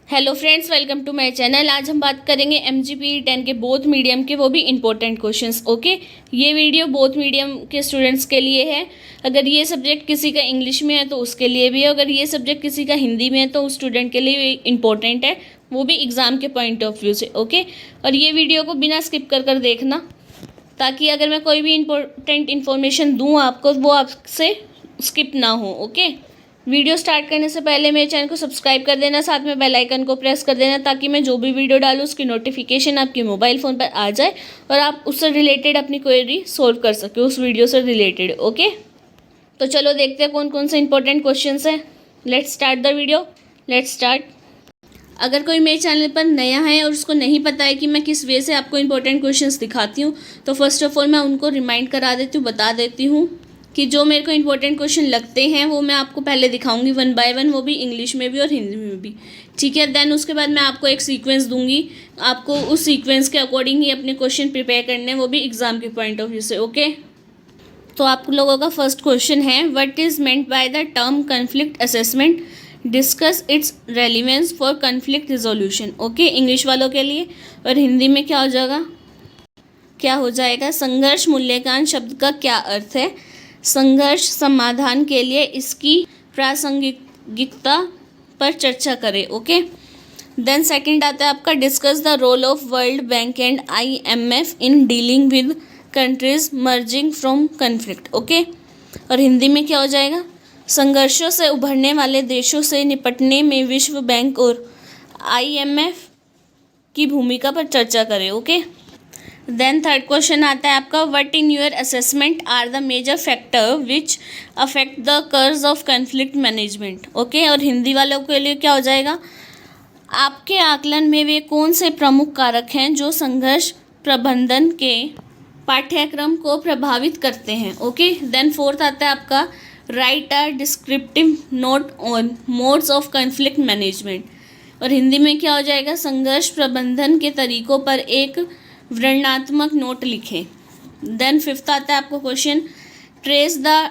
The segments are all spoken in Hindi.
Hello friends, welcome to my channel. आज हम बात करेंगे MGP 10 के बोथ मीडियम के, वो भी इम्पोर्टेंट क्वेश्चंस। ओके, ये वीडियो बोथ मीडियम के स्टूडेंट्स के लिए है। अगर ये सब्जेक्ट किसी का इंग्लिश में है तो उसके लिए भी है, अगर ये सब्जेक्ट किसी का हिंदी में है तो उस स्टूडेंट के लिए इम्पोर्टेंट है, वो भी एग्ज़ाम के पॉइंट ऑफ व्यू से। ओके, और ये वीडियो को बिना स्किप कर देखना, ताकि अगर मैं कोई भी इम्पोर्टेंट इन्फॉर्मेशन दूँ आपको, वो आपसे स्किप ना हो। ओके, वीडियो स्टार्ट करने से पहले मेरे चैनल को सब्सक्राइब कर देना, साथ में बेल आइकन को प्रेस कर देना, ताकि मैं जो भी वीडियो डालूँ उसकी नोटिफिकेशन आपके मोबाइल फ़ोन पर आ जाए और आप उससे रिलेटेड अपनी क्वेरी सॉल्व कर सके, उस वीडियो से रिलेटेड। ओके, तो चलो देखते हैं कौन कौन से इंपॉर्टेंट क्वेश्चंस हैं। Let's start the video. Let's start. अगर कोई मेरे चैनल पर नया है और उसको नहीं पता है कि मैं किस वे से आपको इंपॉर्टेंट क्वेश्चंस दिखाती हूँ, तो फर्स्ट ऑफ ऑल मैं उनको रिमाइंड करा देती हूँ, बता देती हूँ कि जो मेरे को इंपॉर्टेंट क्वेश्चन लगते हैं वो मैं आपको पहले दिखाऊंगी वन बाय वन, वो भी इंग्लिश में भी और हिंदी में भी। ठीक है, देन उसके बाद मैं आपको एक सीक्वेंस दूंगी, आपको उस सीक्वेंस के अकॉर्डिंग ही अपने क्वेश्चन प्रिपेयर करने हैं, वो भी एग्जाम के पॉइंट ऑफ व्यू से। ओके, तो आप लोगों का फर्स्ट क्वेश्चन है, what is meant by the term conflict assessment, discuss its relevance for conflict resolution. Okay, English वालों के लिए। और हिंदी में क्या हो जाएगा, संघर्ष मूल्यांकन शब्द का क्या अर्थ है, संघर्ष समाधान के लिए इसकी प्रासंगिकता पर चर्चा करें। ओके, देन सेकंड आता है आपका, discuss the role of world bank and IMF in dealing with countries merging from conflict. Okay, और हिंदी में क्या हो जाएगा, संघर्षों से उभरने वाले देशों से निपटने में विश्व बैंक और IMF की भूमिका पर चर्चा करें। ओके, देन थर्ड क्वेश्चन आता है आपका, what in your assessment are the major factor which affect the curve of conflict management. Okay, और हिंदी वालों के लिए क्या हो जाएगा, आपके आकलन में वे कौन से प्रमुख कारक हैं जो संघर्ष प्रबंधन के पाठ्यक्रम को प्रभावित करते हैं। ओके, देन फोर्थ आता है आपका, right a descriptive note on modes of conflict management. और हिंदी में क्या हो जाएगा, संघर्ष प्रबंधन के तरीकों पर एक वर्णनात्मक नोट लिखें। देन फिफ्थ आता है आपको question, trace the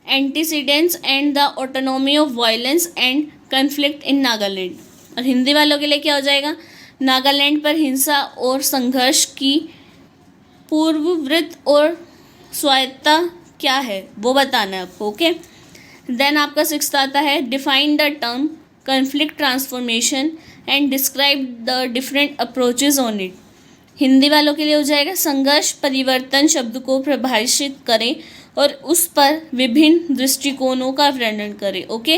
antecedents and the autonomy of violence and conflict in Nagaland. और हिंदी वालों के लिए क्या हो जाएगा, नागालैंड पर हिंसा और संघर्ष की पूर्ववृत्त और स्वायत्तता क्या है, वो बताना है आपको। ओके, देन आपका सिक्स्थ आता है, define the term conflict transformation and describe the different approaches on it. Hindi वालों के लिए हो जाएगा, संघर्ष परिवर्तन शब्द को परिभाषित करें और उस पर विभिन्न दृष्टिकोणों का वर्णन करें। ओके,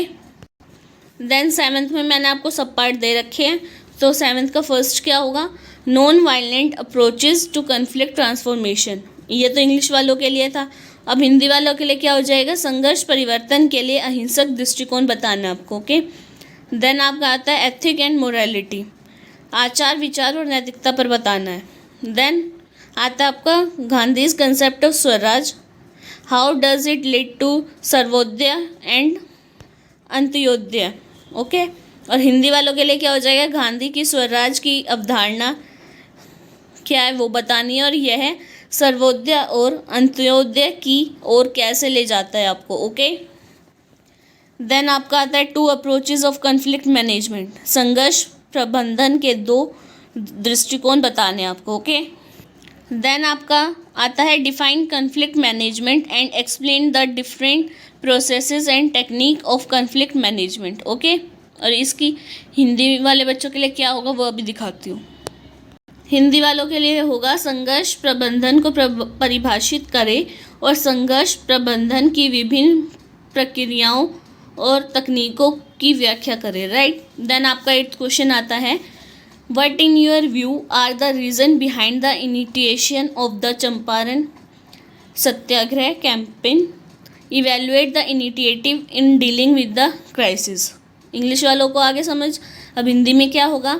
देन सेवन्थ में मैंने आपको सब पार्ट दे रखे हैं, तो सेवन्थ का फर्स्ट क्या होगा, non violent approaches to conflict transformation. ये तो इंग्लिश वालों के लिए था। अब हिंदी वालों के लिए क्या हो जाएगा, संघर्ष परिवर्तन के लिए अहिंसक दृष्टिकोण बताना है आपको। ओके, देन आपका आता है एथिक एंड मोरालिटी, आचार विचार और नैतिकता पर बताना है। देन आता है आपका Gandhi's concept of swaraj, how does it lead to Sarvodaya and Antyodaya. Okay, और हिंदी वालों के लिए क्या हो जाएगा, गांधी की स्वराज की अवधारणा क्या है वो बतानी है, और यह है सर्वोदय और अंत्योदय की ओर कैसे ले जाता है आपको। ओके, देन आपका आता है two approaches of conflict management, संघर्ष प्रबंधन के दो दृष्टिकोण बताने आपको। ओके, देन आपका आता है define conflict management and explain the different processes and technique of conflict management. Okay, और इसकी हिंदी वाले बच्चों के लिए क्या होगा वो अभी दिखाती हूँ। हिंदी वालों के लिए होगा, संघर्ष प्रबंधन को परिभाषित करें और संघर्ष प्रबंधन की विभिन्न प्रक्रियाओं और तकनीकों की व्याख्या करें। राइट, देन आपका एट्थ क्वेश्चन आता है, what in your view are the reason behind the initiation of the Champaran Satyagraha campaign, evaluate the initiative in dealing with the crisis. English वालों को आगे समझ। अब हिंदी में क्या होगा,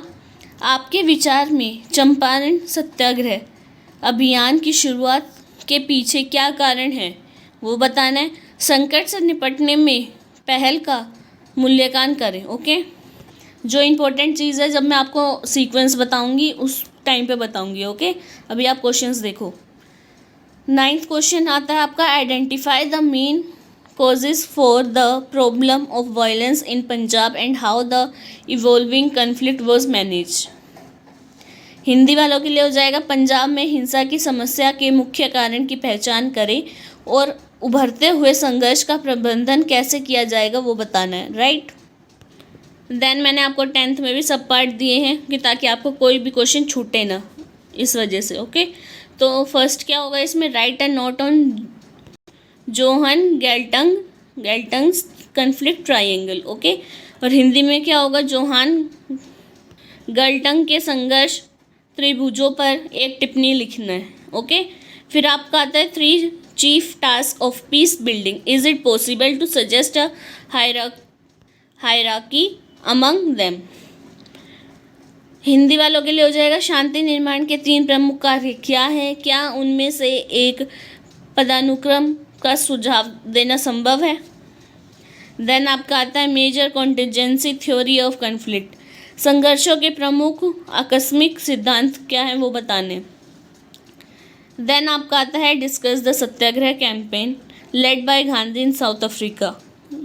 आपके विचार में चंपारण सत्याग्रह अभियान की शुरुआत के पीछे क्या कारण है वो बताना है, संकट से निपटने में पहल का मूल्यांकन करें। ओके, जो इम्पोर्टेंट चीज़ है जब मैं आपको सीक्वेंस बताऊंगी उस टाइम पे बताऊंगी। ओके, अभी आप क्वेश्चंस देखो। नाइन्थ क्वेश्चन आता है आपका, identify the main causes for the problem of violence in Punjab and how the evolving conflict was managed. Hindi वालों के लिए हो जाएगा पंजाब में हिंसा की समस्या के मुख्य कारण की पहचान करें और उभरते हुए संघर्ष का प्रबंधन कैसे किया जाएगा वो बताना है, राइट। देन मैंने आपको 10th में भी सब पार्ट दिए हैं कि ताकि आपको कोई भी क्वेश्चन छूटे ना, इस वजह से, ओके। तो फर्स्ट क्या होगा इसमें, write a note on Johan Galtung's conflict triangle, okay. और हिंदी में क्या होगा, जोहान गैल्टंग के संघर्ष त्रिभुजों पर एक टिप्पणी लिखना है, ओके। फिर आपका आता है 3 chief task of peace building, is it possible to suggest a hierarchy among them. Hindi वालों के लिए हो जाएगा शांति निर्माण के 3 प्रमुख कार्य क्या है, क्या उनमें से एक पदानुक्रम का सुझाव देना संभव है। देन आपका आता है major contingency theory of conflict, संघर्षों के प्रमुख आकस्मिक सिद्धांत क्या हैं वो बताने। देन आपका आता है discuss the Satyagraha campaign led by Gandhi in south Africa,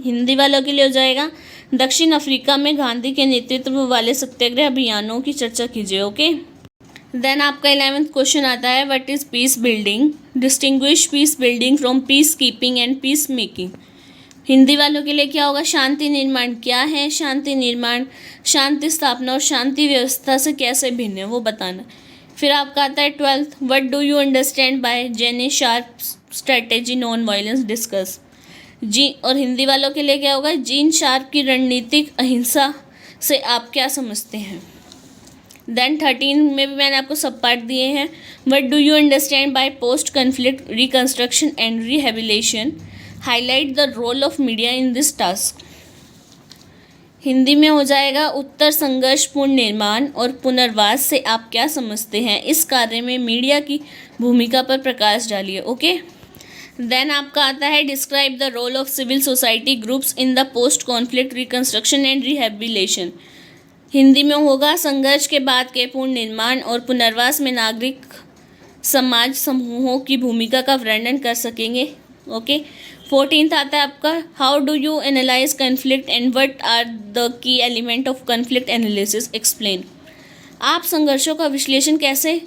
Hindi वालों के लिए हो जाएगा दक्षिण अफ्रीका में गांधी के नेतृत्व वाले सत्याग्रह अभियानों की चर्चा कीजिए, ओके। देन आपका 11th क्वेश्चन आता है what is peace building, distinguish peace building from peace keeping and peace making, Hindi वालों के लिए क्या होगा, शांति निर्माण क्या है, शांति निर्माण शांति स्थापना और शांति व्यवस्था से कैसे भिन्न है वो बताना। फिर आपका आता है 12th what do you understand by Gene Sharp strategy non violence discuss, जी। और हिंदी वालों के लिए क्या होगा, जीन शार्प की रणनीतिक अहिंसा से आप क्या समझते हैं। देन 13 में भी मैंने आपको सब पार्ट दिए हैं, what do you understand by post conflict reconstruction and rehabilitation, highlight the role of media in this task, Hindi में हो जाएगा उत्तर संघर्ष पूर्ण निर्माण और पुनर्वास से आप क्या समझते हैं, इस कार्य में मीडिया की भूमिका पर प्रकाश डालिए, ओके। देन आपका आता है describe the role of civil society groups in the post conflict reconstruction and rehabilitation, Hindi में होगा संघर्ष के बाद के पूर्ण निर्माण और पुनर्वास में नागरिक समाज समूहों की भूमिका का वर्णन कर सकेंगे, ओके। 14th आता है आपका how do you analyse conflict and what are the key element of conflict analysis explain, आप संघर्षों का विश्लेषण कैसे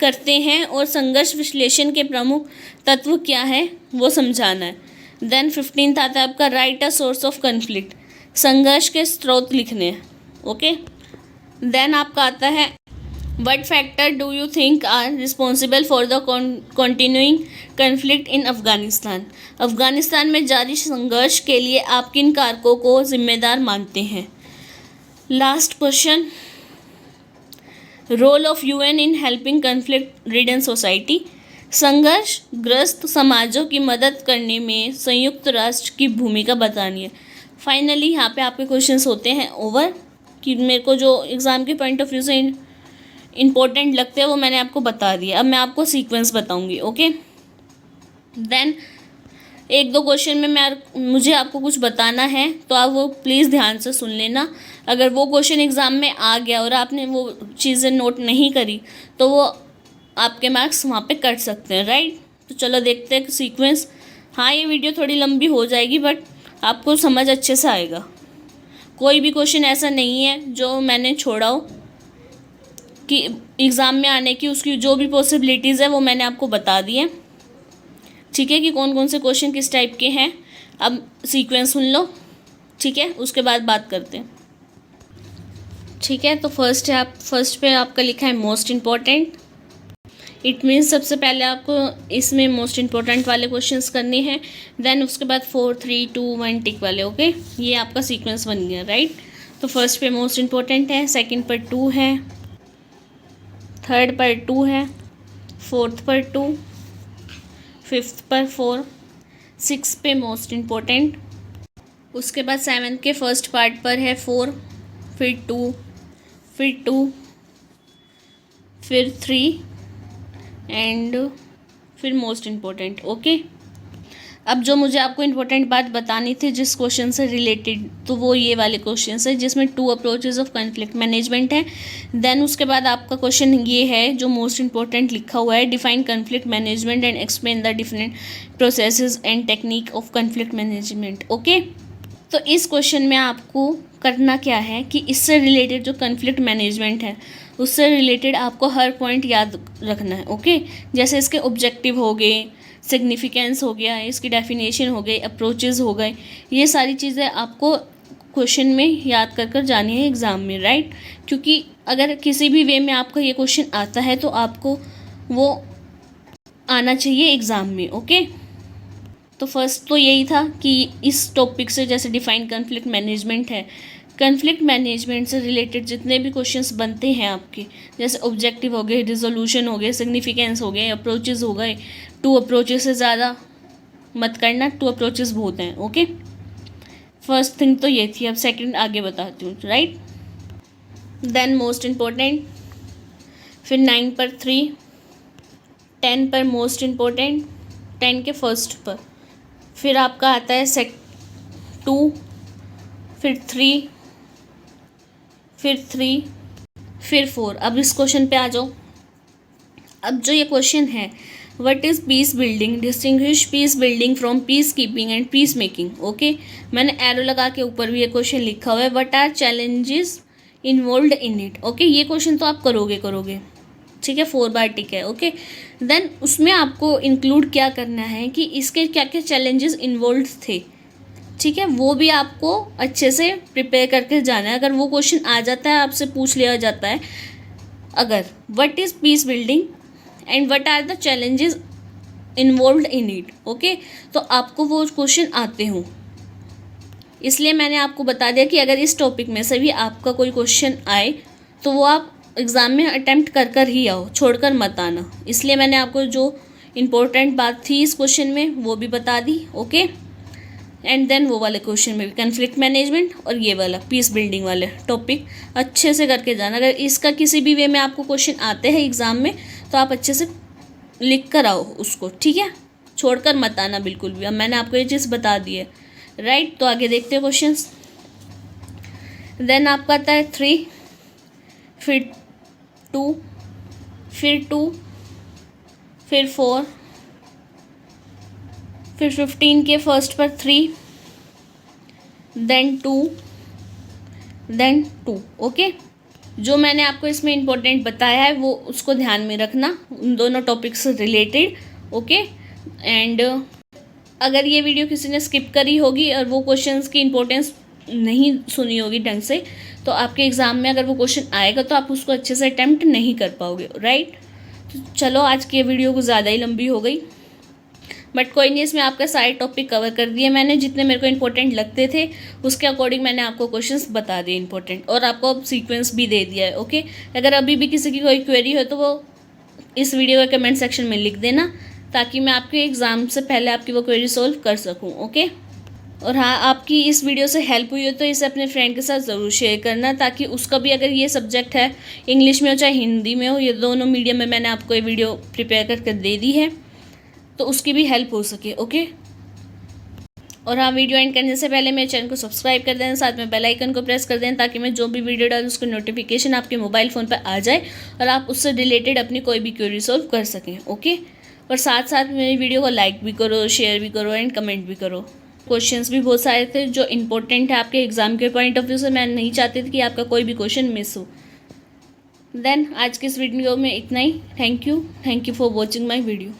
करते हैं और संघर्ष विश्लेषण के प्रमुख तत्व क्या है वो समझाना है। देन 15th आता है आपका right a source of conflict, संघर्ष के स्रोत लिखने हैं, ओके। देन आपका आता है what factor do you think are responsible for the continuing conflict in Afghanistan, Afghanistan में जारी संघर्ष के लिए आप किन कारकों को जिम्मेदार मानते हैं। Last question role of UN in helping conflict ridden society, संघर्ष ग्रस्त समाजों की मदद करने में संयुक्त राष्ट्र की भूमिका बतानी है। फाइनली यहाँ पे आपके क्वेश्चंस होते हैं ओवर, कि मेरे को जो एग्ज़ाम के पॉइंट ऑफ व्यू से इम्पोर्टेंट लगते हैं वो मैंने आपको बता दिया। अब मैं आपको सीक्वेंस बताऊंगी, ओके। देन 1-2 क्वेश्चन में मुझे आपको कुछ बताना है तो आप वो प्लीज़ ध्यान से सुन लेना। अगर वो क्वेश्चन एग्ज़ाम में आ गया और आपने वो चीज़ें नोट नहीं करी तो वो आपके मार्क्स वहाँ पे कट सकते हैं, राइट। तो चलो देखते हैं सीक्वेंस। हाँ, ये वीडियो थोड़ी लंबी हो जाएगी बट आपको समझ अच्छे से आएगा। कोई भी क्वेश्चन ऐसा नहीं है जो मैंने छोड़ा हो कि एग्ज़ाम में आने की, उसकी जो भी पॉसिबिलिटीज़ है वो मैंने आपको बता दी है, ठीक है, कि कौन कौन से क्वेश्चन किस टाइप के हैं। अब सीक्वेंस सुन लो, ठीक है, उसके बाद बात करते हैं, ठीक है। तो फर्स्ट पे आपका लिखा है मोस्ट इम्पॉर्टेंट, इट मीन्स सबसे पहले आपको इसमें मोस्ट इम्पॉर्टेंट वाले क्वेश्चंस करने हैं। देन उसके बाद 4, 3, 2, 1 टिक वाले, ओके। ये आपका सीक्वेंस बन गया, राइट। तो फर्स्ट पे मोस्ट इम्पॉर्टेंट है, सेकंड पर 2 है, थर्ड पर 2 है, फोर्थ पर 2, फिफ्थ पर 4, 6 पे मोस्ट इम्पॉर्टेंट, उसके बाद 7th के फर्स्ट पार्ट पर है 4, फिर 2, फिर 2, फिर 3 एंड फिर मोस्ट इम्पॉर्टेंट, ओके। अब जो मुझे आपको इम्पोर्टेंट बात बतानी थी जिस क्वेश्चन से रिलेटेड, तो वो ये वाले क्वेश्चन है जिसमें 2 अप्रोचेज ऑफ कॉन्फ्लिक्ट मैनेजमेंट है। देन उसके बाद आपका क्वेश्चन ये है जो मोस्ट इंपॉर्टेंट लिखा हुआ है, define conflict management and explain the different processes and technique of conflict management. Okay, तो इस क्वेश्चन में आपको करना क्या है कि इससे रिलेटेड जो कॉन्फ्लिक्ट मैनेजमेंट है उससे रिलेटेड आपको हर पॉइंट याद रखना है। ओके, जैसे इसके ऑब्जेक्टिव हो गए, सिग्निफिकेंस हो गया, इसकी डेफिनेशन हो गई, अप्रोचेस हो गए, ये सारी चीज़ें आपको क्वेश्चन में याद कर कर जानी है एग्ज़ाम में, राइट। क्योंकि अगर किसी भी वे में आपका ये क्वेश्चन आता है तो आपको वो आना चाहिए एग्ज़ाम में। ओके, तो फर्स्ट तो यही था कि इस टॉपिक से जैसे डिफाइन कॉन्फ्लिक्ट मैनेजमेंट है, कॉन्फ्लिक्ट मैनेजमेंट से रिलेटेड जितने भी क्वेश्चंस बनते हैं आपके, जैसे ऑब्जेक्टिव हो गए, रिजोल्यूशन हो गए, सिग्निफिकेंस हो गए, अप्रोचेस हो गए, 2 अप्रोचेस से ज़्यादा मत करना, 2 अप्रोचेस बहुत हैं। ओके, फर्स्ट थिंग तो ये थी। अब सेकंड आगे बताती हूँ, राइट। देन मोस्ट इम्पोर्टेंट, फिर 9 पर 3, 10 पर मोस्ट इम्पोर्टेंट, 10 के फर्स्ट पर, फिर आपका आता है 2, फिर 3, फिर 3, फिर 4। अब इस क्वेश्चन पे आ जाओ। अब जो ये क्वेश्चन है, what is peace building, distinguish peace building from peace keeping and peace making. Okay, मैंने एरो लगा के ऊपर भी ये क्वेश्चन लिखा हुआ है, what are challenges involved in it. Okay, ये क्वेश्चन तो आप करोगे, ठीक है, 4 बार टिक है। ओके, देन उसमें आपको इंक्लूड क्या करना है कि इसके क्या क्या चैलेंजेस इन्वॉल्व थे, ठीक है, वो भी आपको अच्छे से प्रिपेयर करके जाना है। अगर वो क्वेश्चन आ जाता है, आपसे पूछ लिया जाता है, अगर what is peace building and what are the challenges involved in it, okay, तो आपको वो क्वेश्चन आते हों। इसलिए मैंने आपको बता दिया कि अगर इस टॉपिक में से भी आपका कोई क्वेश्चन आए तो वो आप एग्ज़ाम में अटेम्प्ट कर कर ही आओ, छोड़कर मत आना। इसलिए मैंने आपको जो इम्पोर्टेंट बात थी इस क्वेश्चन में वो भी बता दी। ओके, एंड देन वो वाले क्वेश्चन में भी कॉन्फ्लिक्ट मैनेजमेंट और ये वाला पीस बिल्डिंग वाले टॉपिक अच्छे से करके जाना। अगर इसका किसी भी वे में आपको क्वेश्चन आते हैं एग्ज़ाम में तो आप अच्छे से लिख कर आओ उसको, ठीक है, छोड़कर मत आना बिल्कुल भी। अब मैंने आपको ये चीज़ बता दी है, राइट। तो आगे देखते हैं क्वेश्चंस। देन आपका आता है 3, फिर 2, फिर 2, फिर 4, फिर 15 के फर्स्ट पर 3, देन 2, देन 2। ओके, जो मैंने आपको इसमें इम्पोर्टेंट बताया है वो उसको ध्यान में रखना, उन दोनों टॉपिक से रिलेटेड। ओके, एंड अगर ये वीडियो किसी ने स्किप करी होगी और वो क्वेश्चंस की इम्पोर्टेंस नहीं सुनी होगी ढंग से, तो आपके एग्ज़ाम में अगर वो क्वेश्चन आएगा तो आप उसको अच्छे से अटैम्प्ट नहीं कर पाओगे, राइट। तो चलो, आज की वीडियो कुछ ज़्यादा ही लंबी हो गई, बट कोई नहीं, इसमें आपका सारे टॉपिक कवर कर दिए मैंने, जितने मेरे को इंपॉर्टेंट लगते थे उसके अकॉर्डिंग मैंने आपको क्वेश्चंस बता दिए इंपॉर्टेंट, और आपको अब सीक्वेंस भी दे दिया है। ओके, अगर अभी भी किसी की कोई क्वेरी हो तो वो इस वीडियो के कमेंट सेक्शन में लिख देना, ताकि मैं आपके एग्ज़ाम से पहले आपकी वो क्वेरी सॉल्व कर सकूँ। ओके, और हाँ, आपकी इस वीडियो से हेल्प हुई हो तो इसे अपने फ्रेंड के साथ ज़रूर शेयर करना, ताकि उसका भी, अगर ये सब्जेक्ट है इंग्लिश में हो चाहे हिंदी में हो, ये दोनों मीडियम में मैंने आपको ये वीडियो प्रिपेयर करके दे दी है, तो उसकी भी हेल्प हो सके। ओके, और हाँ, वीडियो एंड करने से पहले मेरे चैनल को सब्सक्राइब कर देना, साथ में बेल आइकन को प्रेस कर देना, ताकि मैं जो भी वीडियो डालूँ उसकी नोटिफिकेशन आपके मोबाइल फ़ोन पर आ जाए और आप उससे रिलेटेड अपनी कोई भी क्वेरी सॉल्व कर सकें। ओके, और साथ साथ मेरी वीडियो को लाइक भी करो, शेयर भी करो एंड कमेंट भी करो। क्वेश्चंस भी बहुत सारे थे जो इंपॉर्टेंट है आपके एग्ज़ाम के पॉइंट ऑफ व्यू से, मैं नहीं चाहती थी कि आपका कोई भी क्वेश्चन मिस हो। देन आज की इस वीडियो में इतना ही। Thank you for watching my video.